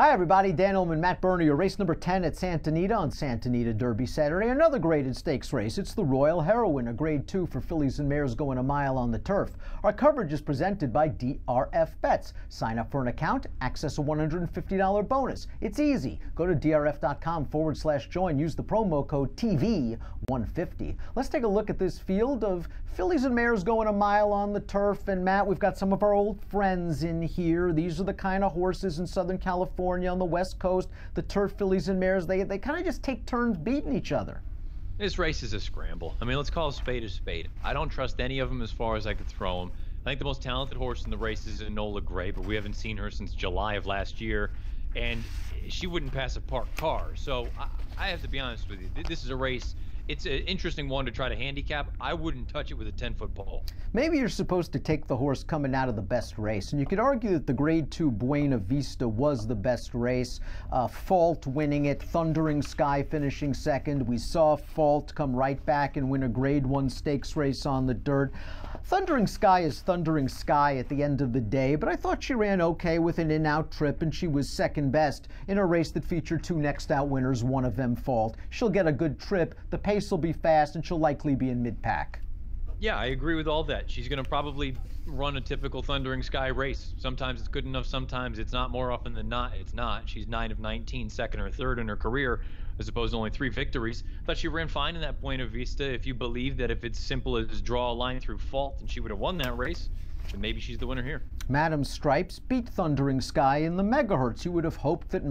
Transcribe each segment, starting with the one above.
Hi everybody, Dan Illman, Matt Bernie, your race number 10 at Santa Anita on Santa Anita Derby Saturday. Another graded stakes race. It's the Royal Heroine, a grade 2 for fillies and mares going a mile on the turf. Our coverage is presented by DRF Bets. Sign up for an account, access a $150 bonus. It's easy. Go to drf.com/join. Use the promo code TV150. Let's take a look at this field of fillies and mares going a mile on the turf. And Matt, we've got some of our old friends in here. These are the kind of horses in Southern California, on the West Coast, the turf fillies and mares, they kind of just take turns beating each other. This race is a scramble. I mean, let's call a spade a spade. I don't trust any of them as far as I could throw them. I think the most talented horse in the race is Enola Grey, but we haven't seen her since July of last year, and she wouldn't pass a parked car. So I have to be honest with you. This is a race. It's an interesting one to try to handicap. I wouldn't touch it with a 10-foot pole. Maybe you're supposed to take the horse coming out of the best race, and you could argue that the grade 2 Buena Vista was the best race. Fault winning it, Thundering Sky finishing second. We saw Fault come right back and win a grade 1 stakes race on the dirt. Thundering Sky is Thundering Sky at the end of the day, but I thought she ran okay with an in-out trip, and she was second best in a race that featured 2 next-out winners, one of them Fault. She'll get a good trip, the pace will be fast, and she'll likely be in mid-pack. Yeah, I agree with all that. She's going to probably run a typical Thundering Sky race. Sometimes it's good enough, sometimes it's not. More often than not, it's not. She's 9 of 19, second or third in her career, as opposed to only 3 victories. Thought she ran fine in that Buena Vista. If you believe that if it's simple as draw a line through Fault and she would have won that race, then maybe she's the winner here. Madam Stripes beat Thundering Sky in the megahertz. You would have hoped that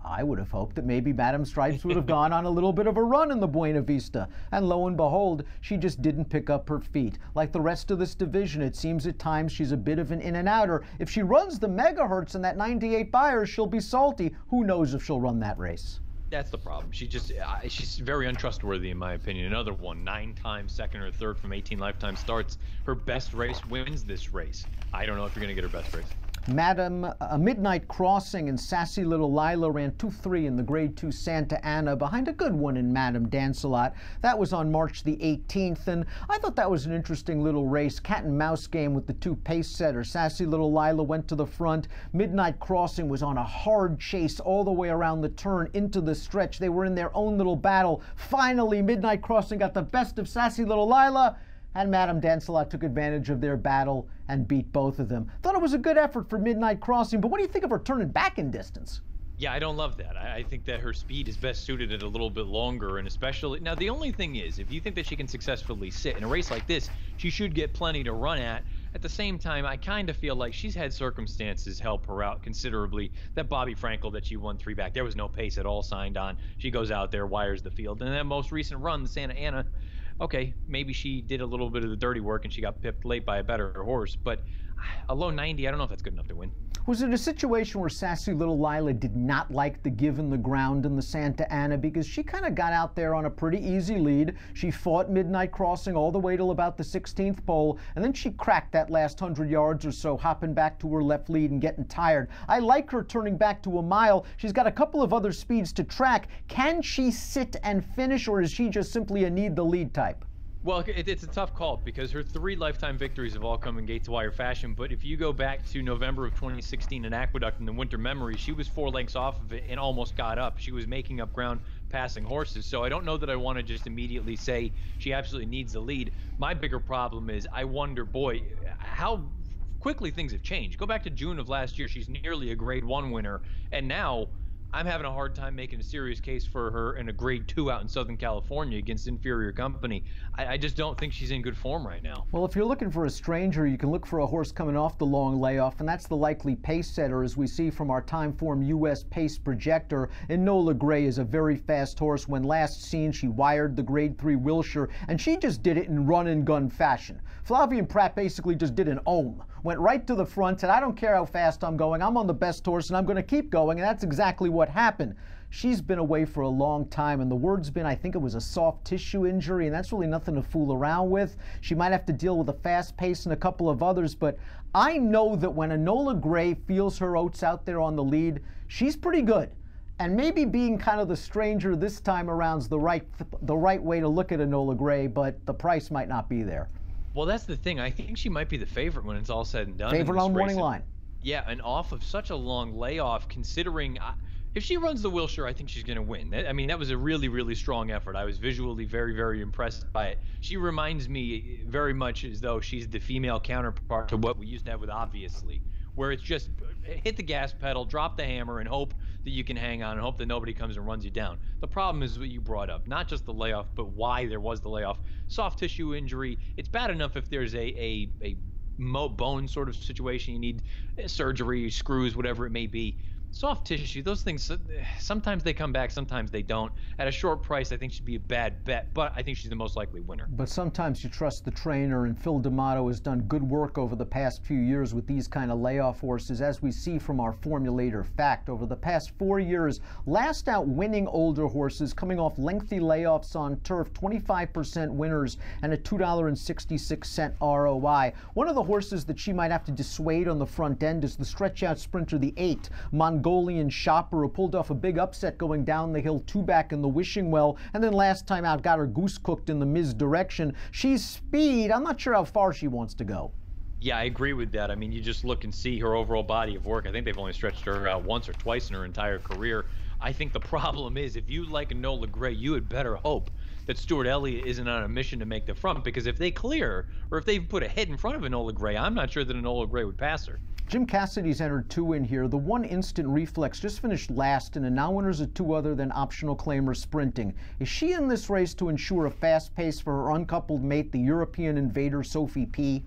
I would have hoped that maybe Madam Stripes would have gone on a little bit of a run in the Buena Vista. And lo and behold, she just didn't pick up her feet. Like the rest of this division, it seems at times she's a bit of an in and outer. If she runs the megahertz and that 98 Buyers, she'll be salty. Who knows if she'll run that race? That's the problem. She's very untrustworthy in my opinion. Another one, 9 times second or third from 18 lifetime starts. Her best race wins this race. I don't know if you're going to get her best race. Madam Midnight Crossing and Sassy Little Lila ran 2-3 in the grade 2 Santa Ana behind a good one in Madam Dancelot. That was on March the 18th, and I thought that was an interesting little race. Cat and mouse game with the 2 pace setters. Sassy Little Lila went to the front. Midnight Crossing was on a hard chase all the way around the turn into the stretch. They were in their own little battle. Finally, Midnight Crossing got the best of Sassy Little Lila, and Madame Dancelot took advantage of their battle and beat both of them. Thought it was a good effort for Midnight Crossing, but what do you think of her turning back in distance? Yeah, I don't love that. I think that her speed is best suited at a little bit longer, and especially now the only thing is, if you think that she can successfully sit in a race like this, she should get plenty to run at. At the same time, I kind of feel like she's had circumstances help her out considerably. That Bobby Frankel that she won 3 back, there was no pace at all signed on. She goes out there, wires the field, and that most recent run, the Santa Ana, okay, maybe she did a little bit of the dirty work and she got pipped late by a better horse, but a low 90, I don't know if that's good enough to win. Was it a situation where Sassy Little Lila did not like the give in the ground in the Santa Ana, because she kind of got out there on a pretty easy lead? She fought Midnight Crossing all the way till about the 16th pole, and then she cracked that last 100 yards or so, hopping back to her left lead and getting tired. I like her turning back to a mile. She's got a couple of other speeds to track. Can she sit and finish, or is she just simply a need the lead type? Well, it's a tough call because her 3 lifetime victories have all come in gate to wire fashion. But if you go back to November of 2016 in Aqueduct in the Winter Memory, she was 4 lengths off of it and almost got up. She was making up ground passing horses. So I don't know that I want to just immediately say she absolutely needs the lead. My bigger problem is I wonder, boy, how quickly things have changed. Go back to June of last year. She's nearly a grade 1 winner. And now I'm having a hard time making a serious case for her in a grade 2 out in Southern California against inferior company. I just don't think she's in good form right now. Well, if you're looking for a stranger, you can look for a horse coming off the long layoff, and that's the likely pace setter, as we see from our Timeform U.S. pace projector. Enola Grey is a very fast horse. When last seen, she wired the grade 3 Wilshire, and she just did it in run and gun fashion. Flavien Prat basically just did an ohm. Went right to the front, said, I don't care how fast I'm going, I'm on the best horse and I'm going to keep going, and that's exactly what happened. She's been away for a long time, and the word's been, I think it was a soft tissue injury, and that's really nothing to fool around with. She might have to deal with a fast pace and a couple of others, but I know that when Enola Grey feels her oats out there on the lead, she's pretty good. And maybe being kind of the stranger this time around is the right way to look at Enola Grey, but the price might not be there. Well, that's the thing. I think she might be the favorite when it's all said and done. Favorite on morning line. Yeah, and off of such a long layoff, considering if she runs the Wilshire, I think she's going to win. I mean, that was a really, really strong effort. I was visually very, very impressed by it. She reminds me very much as though she's the female counterpart to what we used to have with Obviously, where it's just hit the gas pedal, drop the hammer, and hope that you can hang on and hope that nobody comes and runs you down. The problem is what you brought up, not just the layoff, but why there was the layoff. Soft tissue injury. It's bad enough if there's a bone sort of situation, you need surgery, screws, whatever it may be. Soft tissue, those things, sometimes they come back, sometimes they don't. At a short price, I think she'd be a bad bet, but I think she's the most likely winner. But sometimes you trust the trainer, and Phil D'Amato has done good work over the past few years with these kind of layoff horses, as we see from our formulator fact. Over the past 4 years, last out winning older horses coming off lengthy layoffs on turf, 25% winners and a $2.66 ROI. One of the horses that she might have to dissuade on the front end is the stretch-out sprinter, the 8, Mongolian Shopper, who pulled off a big upset going down the hill, 2-back in the Wishing Well, and then last time out got her goose cooked in the misdirection. She's speed. I'm not sure how far she wants to go. Yeah, I agree with that. I mean, you just look and see her overall body of work. I think they've only stretched her out once or twice in her entire career. I think the problem is, if you like Enola Grey, you had better hope that Stuart Elliott isn't on a mission to make the front, because if they clear, or if they put a head in front of Enola Grey, I'm not sure that Enola Grey would pass her. Jim Cassidy's entered 2 in here. The One Instant Reflex just finished last, and now winners of 2 other than Optional Claimer Sprinting. Is she in this race to ensure a fast pace for her uncoupled mate, the European Invader, Sophie P?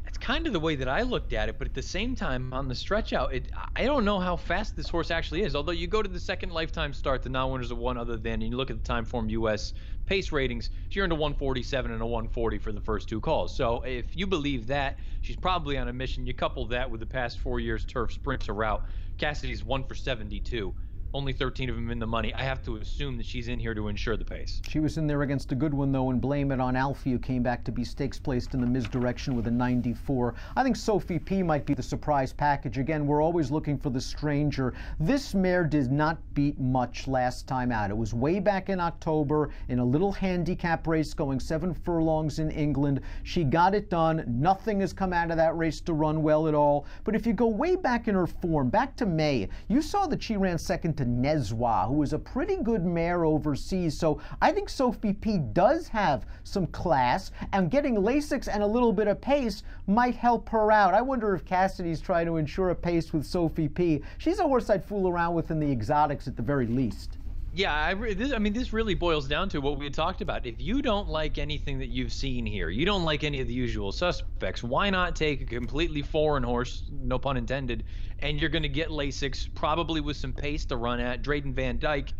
It's kind of the way that I looked at it, but at the same time, on the stretch out, I don't know how fast this horse actually is. Although you go to the second lifetime start, the non-winners of 1 other than, and you look at the Timeform US pace ratings, she earned a 147 and a 140 for the first 2 calls. So if you believe that, she's probably on a mission. You couple that with the past 4 years turf sprinter route, Cassidy's 1 for 72. Only 13 of them in the money. I have to assume that she's in here to ensure the pace. She was in there against a good one, though, and Blame It on Alfie, who came back to be stakes placed in the misdirection with a 94. I think Sophie P might be the surprise package. Again, we're always looking for the stranger. This mare did not beat much last time out. It was way back in October in a little handicap race going 7 furlongs in England. She got it done. Nothing has come out of that race to run well at all. But if you go way back in her form, back to May, you saw that she ran second to Nezwa, who is a pretty good mare overseas. So I think Sophie P does have some class, and getting Lasix and a little bit of pace might help her out. I wonder if Cassidy's trying to ensure a pace with Sophie P. She's a horse I'd fool around with in the exotics at the very least. Yeah, I mean, this really boils down to what we had talked about. If you don't like anything that you've seen here, you don't like any of the usual suspects, why not take a completely foreign horse, no pun intended, and you're going to get Lasix, probably with some pace to run at. Drayden Van Dyke,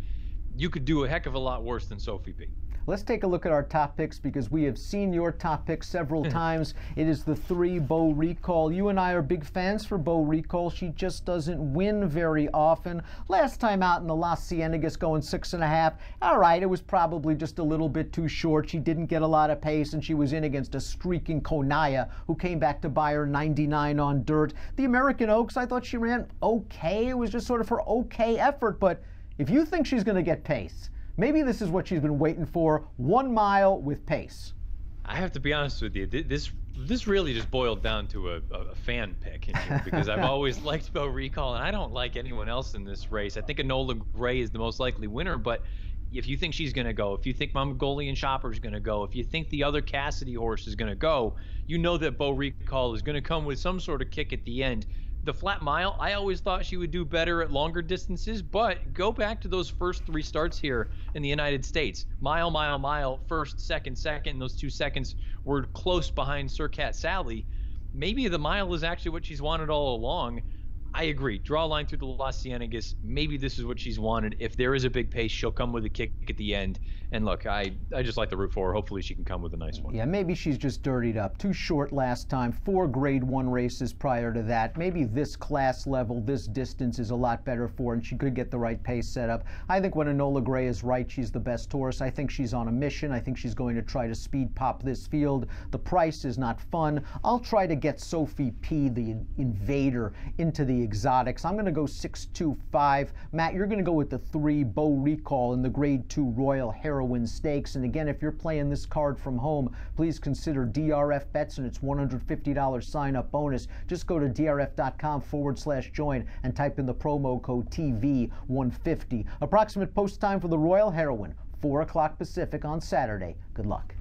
you could do a heck of a lot worse than Sophie P. Let's take a look at our top picks, because we have seen your top picks several times. It is the 3 Beau Recall. You and I are big fans for Beau Recall. She just doesn't win very often. Last time out in the Las Ciénegas going 6.5. All right, it was probably just a little bit too short. She didn't get a lot of pace, and she was in against a streaking Konaya, who came back to buy her 99 on dirt. The American Oaks, I thought she ran okay. It was just sort of her okay effort. But if you think she's going to get pace, maybe this is what she's been waiting for, 1 mile with pace. I have to be honest with you. This really just boiled down to a fan pick in here, because I've always liked Beau Recall, and I don't like anyone else in this race. I think Enola Grey is the most likely winner, but if you think she's going to go, if you think Mongolian Shopper is going to go, if you think the other Cassidy horse is going to go, you know that Beau Recall is going to come with some sort of kick at the end. The flat mile, I always thought she would do better at longer distances, but go back to those first 3 starts here in the United States. Mile, mile, mile, first, second, second. Those 2 seconds were close behind Sir Cat Sally. Maybe the mile is actually what she's wanted all along. I agree. Draw a line through the Las Ciénegas. Maybe this is what she's wanted. If there is a big pace, she'll come with a kick at the end. And look, I just like the root for her. Hopefully she can come with a nice one. Yeah, maybe she's just dirtied up. Too short last time. 4 Grade 1 races prior to that. Maybe this class level, this distance is a lot better for her, and she could get the right pace set up. I think when Enola Grey is right, she's the best horse. I think she's on a mission. I think she's going to try to speed pop this field. The price is not fun. I'll try to get Sophie P, the Invader, into the exotics. I'm going to go 625. Matt, you're going to go with the 3 Beau Recall in the Grade 2 Royal Heroine Stakes. And again, if you're playing this card from home, please consider DRF bets and its $150 sign-up bonus. Just go to drf.com/join and type in the promo code TV150. Approximate post time for the Royal Heroine, 4 o'clock Pacific on Saturday. Good luck.